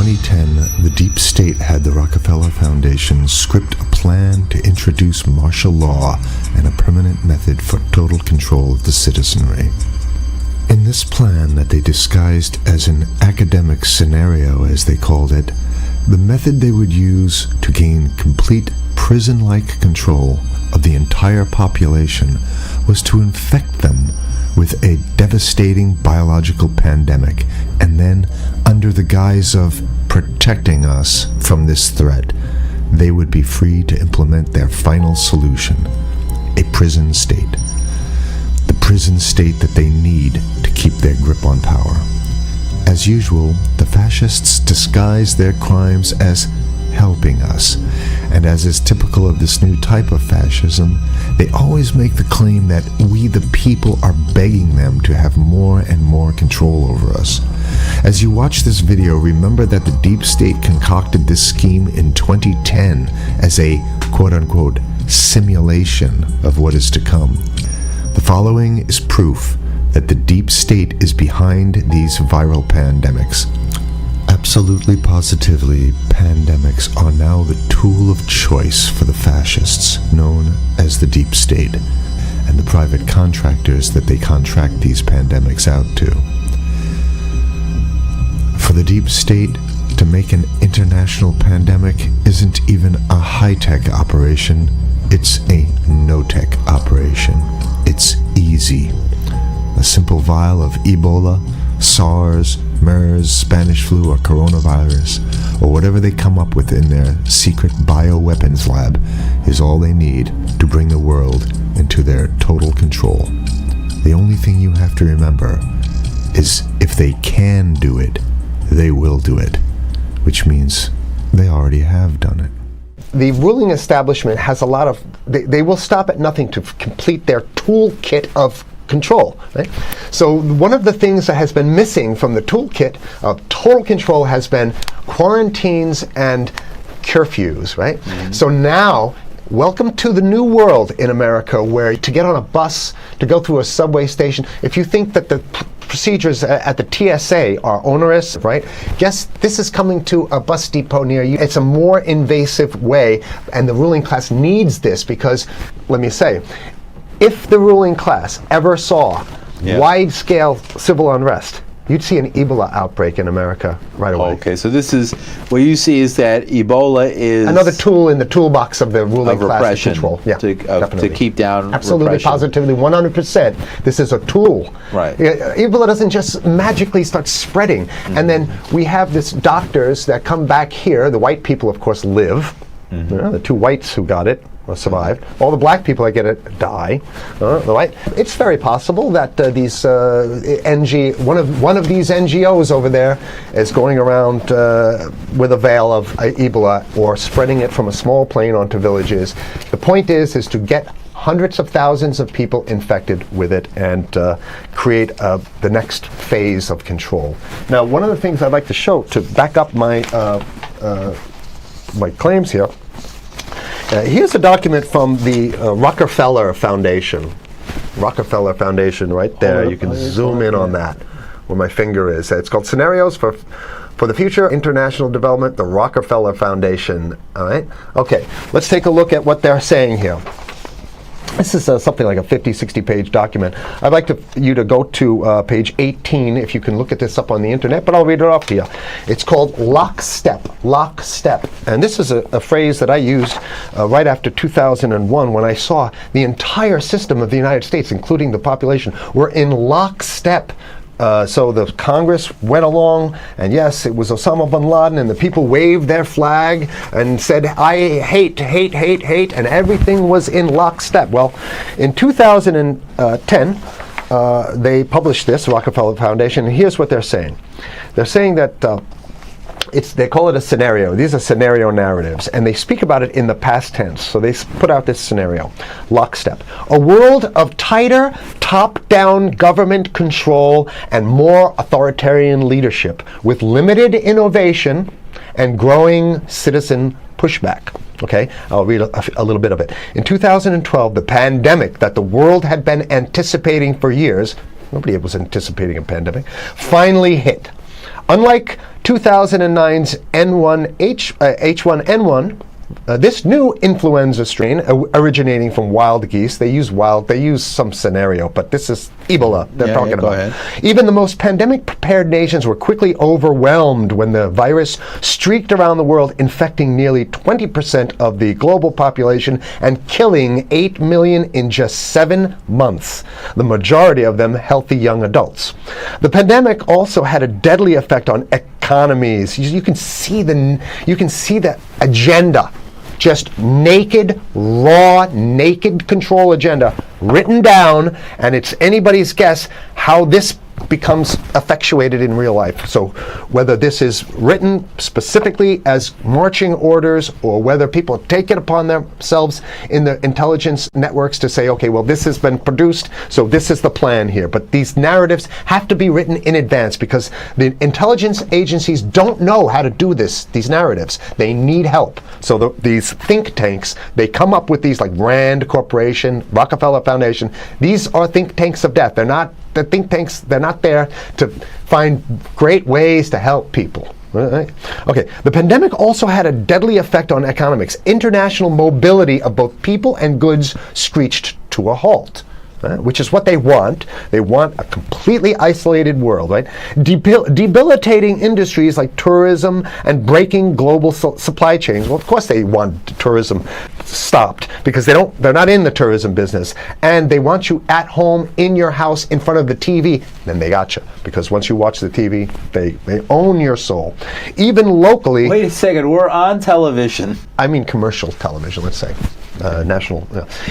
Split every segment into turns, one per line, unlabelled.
2010, the deep state had the Rockefeller Foundation script a plan to introduce martial law and a permanent method for total control of the citizenry. In this plan that they disguised as an academic scenario, as they called it, the method they would use to gain complete prison-like control of the entire population was to infect them with a devastating biological pandemic, and then, under the guise of protecting us from this threat, they would be free to implement their final solution, a prison state. The prison state that they need to keep their grip on power. As usual, the fascists disguise their crimes as helping us, and as is typical of this new type of fascism, they always make the claim that we the people are begging them to have more and more control over us. As you watch this video, remember that the deep state concocted this scheme in 2010 as a quote-unquote simulation of what is to come. The following is proof that the deep state is behind these viral pandemics. Absolutely positively, pandemics are now the tool of choice for the fascists, known as the deep state, and the private contractors that they contract these pandemics out to. For the deep state, to make an international pandemic isn't even a high-tech operation, it's a no-tech operation. It's easy. A simple vial of Ebola, SARS, MERS, Spanish flu, or coronavirus, or whatever they come up with in their secret bioweapons lab, is all they need to bring the world into their total control. The only thing you have to remember is if they can do it, they will do it, which means they already have done it.
The ruling establishment has a lot of, they will stop at nothing to complete their toolkit of control, right? So one of the things that has been missing from the toolkit of total control has been quarantines and curfews, right? Mm-hmm. So now, welcome to the new world in America, where to get on a bus, to go through a subway station, if you think that the procedures at the TSA are onerous, right? Guess this is coming to a bus depot near you. It's a more invasive way, and the ruling class needs this because, let me say, if the ruling class ever saw wide-scale civil unrest, you'd see an Ebola outbreak in America right away.
Okay, so this is, what you see is that Ebola is
another tool in the toolbox of the ruling class to control.
Yeah, to keep down
absolutely,
repression.
positively, 100%. This is a tool.
Right.
Ebola doesn't just magically start spreading. Mm-hmm. And then we have this doctors that come back here. The white people, of course, live. Mm-hmm. You know, the two whites who got it or survived. All the black people that get it die. Right? It's very possible that these one of these NGOs over there is going around with a veil of Ebola or spreading it from a small plane onto villages. The point is to get hundreds of thousands of people infected with it and create the next phase of control. Now, one of the things I'd like to show to back up my my claims here. Here's a document from the Rockefeller Foundation. Rockefeller Foundation, right there. You can zoom in on that, where my finger is. It's called Scenarios for the Future International Development, the Rockefeller Foundation. All right. Okay. Let's take a look at what they're saying here. This is something like a 50, 60-page document. I'd like you to go to page 18, if you can look at this up on the internet, but I'll read it off to you. It's called lockstep, lockstep. And this is a phrase that I used right after 2001 when I saw the entire system of the United States, including the population, were in lockstep. So the Congress went along, and yes, it was Osama bin Laden, and the people waved their flag and said, I hate, hate, hate, hate, and everything was in lockstep. Well, in 2010, they published this, Rockefeller Foundation, and here's what they're saying. They're saying that they call it a scenario. These are scenario narratives, and they speak about it in the past tense. So they put out this scenario, lockstep. A world of tighter, top-down government control and more authoritarian leadership with limited innovation and growing citizen pushback. Okay, I'll read a little bit of it. In 2012, the pandemic that the world had been anticipating for years, nobody was anticipating a pandemic, finally hit. Unlike 2009's H1N1. This new influenza strain originating from wild geese. They use some scenario, but this is Ebola they're talking about.
Ahead.
Even the most pandemic-prepared nations were quickly overwhelmed when the virus streaked around the world, infecting nearly 20% of the global population and killing 8 million in just 7 months, the majority of them healthy young adults. The pandemic also had a deadly effect on economies. You can see the agenda. Just naked, raw, naked control agenda written down, and it's anybody's guess how this becomes effectuated in real life. So whether this is written specifically as marching orders or whether people take it upon themselves in the intelligence networks to say, okay, well, this has been produced, so this is the plan here. But these narratives have to be written in advance because the intelligence agencies don't know how to do these narratives. They need help. So these think tanks, they come up with these like Rand Corporation, Rockefeller Foundation. These are think tanks of death. They're not the think tanks, they're not there to find great ways to help people. Right? Okay, the pandemic also had a deadly effect on economics. International mobility of both people and goods screeched to a halt. Which is what they want. They want a completely isolated world, right? Debilitating industries like tourism and breaking global supply chains. Well, of course they want tourism stopped because they're not in the tourism business, and they want you at home in your house in front of the TV. Then they got you because once you watch the TV, they own your soul. Even locally.
Wait a second, we're on television.
I mean commercial television, let's say. National.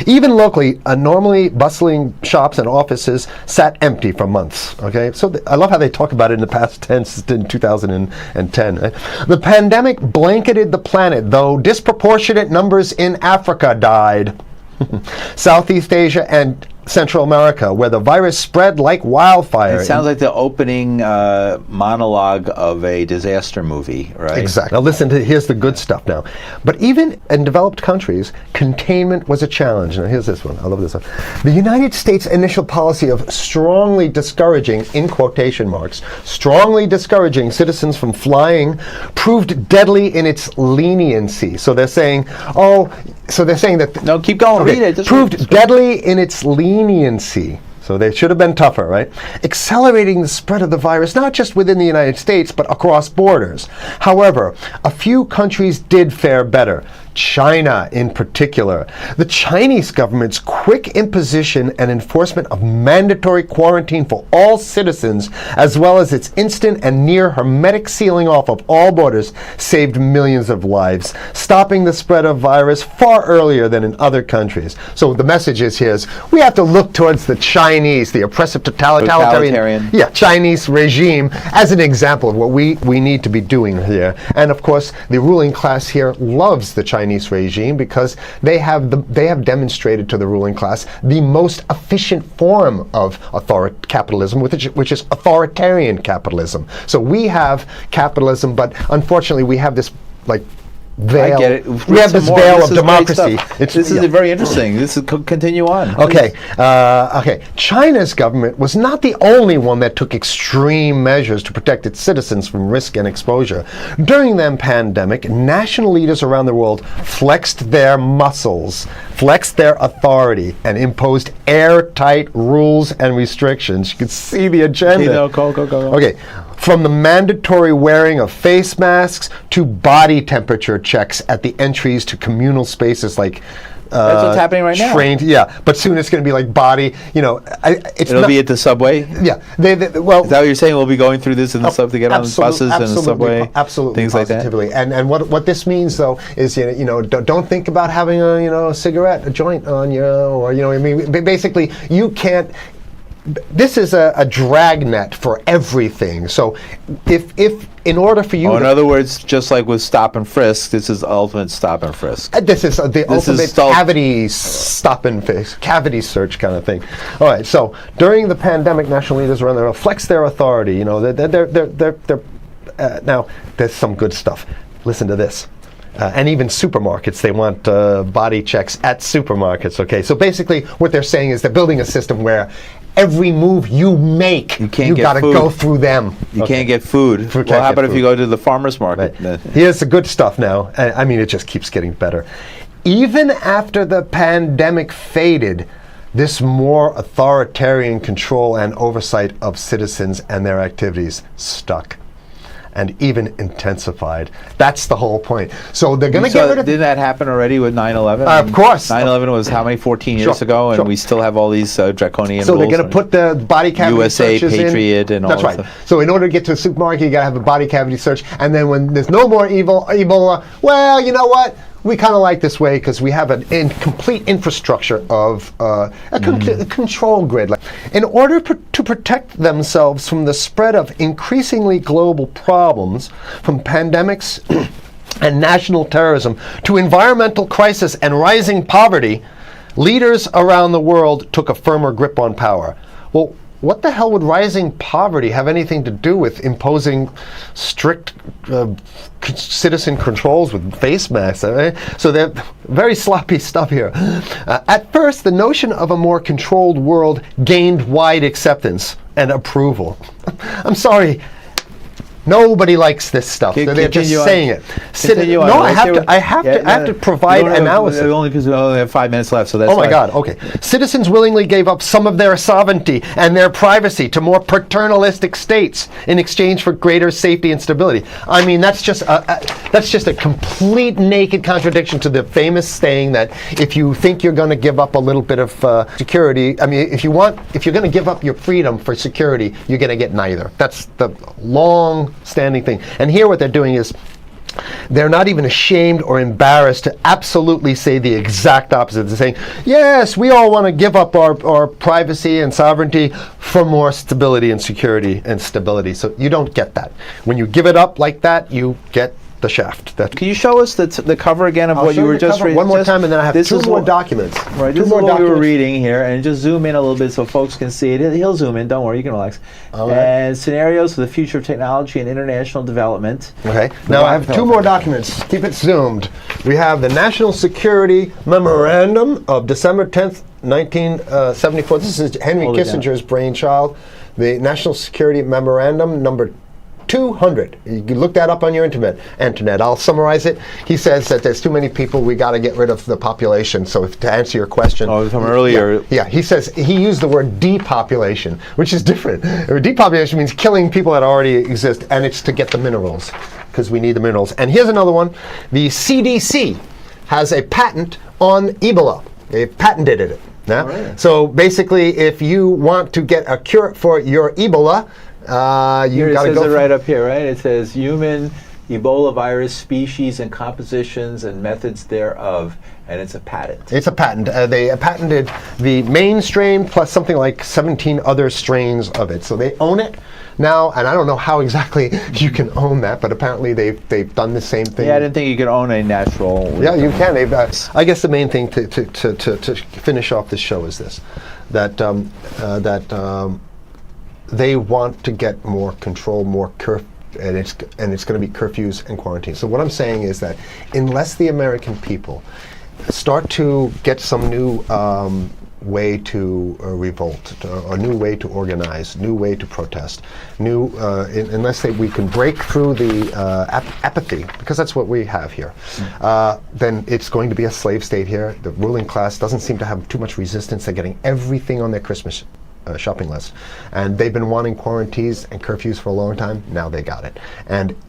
Even locally, normally bustling shops and offices sat empty for months. Okay, so I love how they talk about it in the past tense in 2010. Right? The pandemic blanketed the planet, though disproportionate numbers in Africa died. Southeast Asia and Central America, where the virus spread like wildfire.
It sounds like the opening monologue of a disaster movie, right?
Exactly. Now listen here's the good stuff now. But even in developed countries, containment was a challenge. Now here's this one. I love this one. The United States' initial policy of strongly discouraging, in quotation marks, strongly discouraging citizens from flying proved deadly in its leniency. So they're saying, that...
No, keep going.
Okay,
read it.
proved deadly in its leniency. So they should have been tougher, right? Accelerating the spread of the virus, not just within the United States, but across borders. However, a few countries did fare better. China in particular. The Chinese government's quick imposition and enforcement of mandatory quarantine for all citizens, as well as its instant and near hermetic sealing off of all borders, saved millions of lives, stopping the spread of virus far earlier than in other countries. So the message is here is we have to look towards the Chinese, the oppressive totalitarian Chinese regime as an example of what we need to be doing here. And of course, the ruling class here loves the Chinese regime because they have demonstrated to the ruling class the most efficient form of capitalism, which is authoritarian capitalism. So we have capitalism, but unfortunately we have this veil.
I get it.
We have this veil of democracy.
This is very interesting. This is continue on.
Okay. China's government was not the only one that took extreme measures to protect its citizens from risk and exposure. During the pandemic, national leaders around the world flexed their muscles, flexed their authority, and imposed airtight rules and restrictions. You can see the agenda.
Go.
Okay. From the mandatory wearing of face masks to body temperature checks at the entries to communal spaces like
that's what's happening right now.
Yeah, but soon it's going to be like body.
It'll be at the subway.
Yeah,
is that what you're saying? We'll be going through this in the sub to get on buses and the subway,
absolutely,
things
positively.
like that.
And what this means though is don't think about having a cigarette, a joint on you, or basically you can't. This is a dragnet for everything. So if in order for you
in other words, just like with stop and frisk, this is ultimate stop and frisk.
This is the ultimate cavity stop and frisk, cavity search kind of thing. All right, so during the pandemic, national leaders around the world flex their authority. Now there's some good stuff. Listen to this. And even supermarkets, they want body checks at supermarkets, okay? So basically what they're saying is they're building a system where every move you make,
You can't get
got to
food.
go through them.
You can't get food.
Can't
Well, how
get
about if
food.
you go to the farmer's market?
Right. Here's the good stuff now. I mean, it just keeps getting better. Even after the pandemic faded, this more authoritarian control and oversight of citizens and their activities stuck and even intensified. That's the whole point. So they're going to get rid of...
Didn't that happen already with 9/11?
Of course.
9/11 was how many? 14 years
Sure,
ago, and
sure.
we still have all these draconian
So
rules.
they're going to put the body cavity
USA
searches
Patriot
in.
and all
That's
that
right.
stuff.
So in order to get to a supermarket, you got to have a body cavity search. And then when there's no more Ebola, well, you know what? We kind of like this way because we have a complete infrastructure of a control grid. In order to protect themselves from the spread of increasingly global problems, from pandemics and national terrorism to environmental crisis and rising poverty, leaders around the world took a firmer grip on power. Well, what the hell would rising poverty have anything to do with imposing strict citizen controls with face masks? So they're very sloppy stuff here. At first, the notion of a more controlled world gained wide acceptance and approval. I'm sorry. Nobody likes this stuff. They're just
Continue on.
saying it.
Continue on.
No,
Let's hear
I have to provide analysis.
Only because we only have 5 minutes left, so that's
Oh my
why.
God, okay. Citizens willingly gave up some of their sovereignty and their privacy to more paternalistic states in exchange for greater safety and stability. I mean, that's just a complete naked contradiction to the famous saying that if you think you're going to give up a little bit of security, I mean, if you're going to give up your freedom for security, you're going to get neither. That's the long-standing thing. And here what they're doing is they're not even ashamed or embarrassed to absolutely say the exact opposite. They're saying, yes, we all want to give up our privacy and sovereignty for more stability and security and stability. So you don't get that. When you give it up like that, you get the shaft.
Can you show us the cover again of what you were just reading?
One more time, and then I have two more
what-
documents.
Right, this is what we were reading here, and just zoom in a little bit so folks can see it. He'll zoom in, don't worry, you can relax.
All right.
And scenarios for the future of technology and international development.
Okay. Now I have two more documents. Keep it zoomed. We have the National Security Memorandum of December 10th, 1974. This is Henry
Hold it down.
Kissinger's brainchild. The National Security Memorandum number 200. You can look that up on your internet. I'll summarize it. He says that there's too many people, we got to get rid of the population. So to answer your question.
Oh, from earlier.
Yeah, he says, he used the word depopulation, which is different. Depopulation means killing people that already exist, and it's to get the minerals, because we need the minerals. And here's another one. The CDC has a patent on Ebola. They've patented it. Yeah?
Right.
So basically, if you want to get a cure for your Ebola,
Here
you
it
got to
says
go
it right up here, right? It says human Ebola virus species and compositions and methods thereof, and it's a patent.
It's a patent. They patented the main strain plus something like 17 other strains of it. So they own it now, and I don't know how exactly you can own that, but apparently they've done the same thing.
Yeah, I didn't think you could own a natural.
Yeah, you can. I guess the main thing to finish off this show is this: that they want to get more control, more and it's going to be curfews and quarantines. So what I'm saying is that unless the American people start to get some new way to revolt, a new way to organize, new way to protest, unless we can break through the apathy, because that's what we have here, then it's going to be a slave state here. The ruling class doesn't seem to have too much resistance. They're getting everything on their Christmas shopping list, and they've been wanting quarantines and curfews for a long time. Now they got it.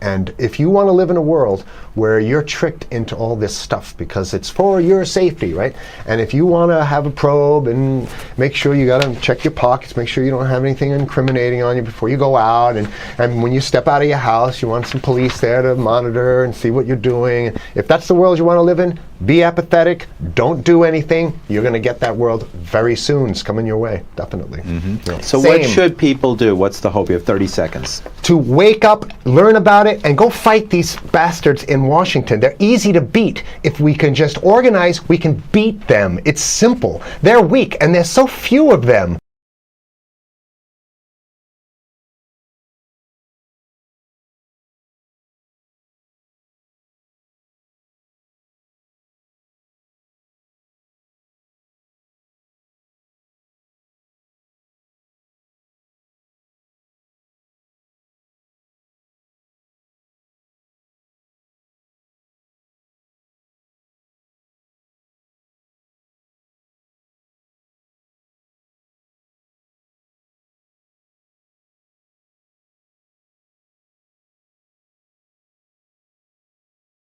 And if you want to live in a world where you're tricked into all this stuff because it's for your safety, right? And if you want to have a probe and make sure you got to check your pockets, make sure you don't have anything incriminating on you before you go out, and when you step out of your house, you want some police there to monitor and see what you're doing. If that's the world you want to live in, be apathetic, don't do anything. You're going to get that world very soon. It's coming your way, definitely. Yeah.
So what should people do? What's the hope? You have 30 seconds.
To wake up, learn about it, and go fight these bastards in Washington. They're easy to beat. If we can just organize, we can beat them. It's simple. They're weak, and there's so few of them.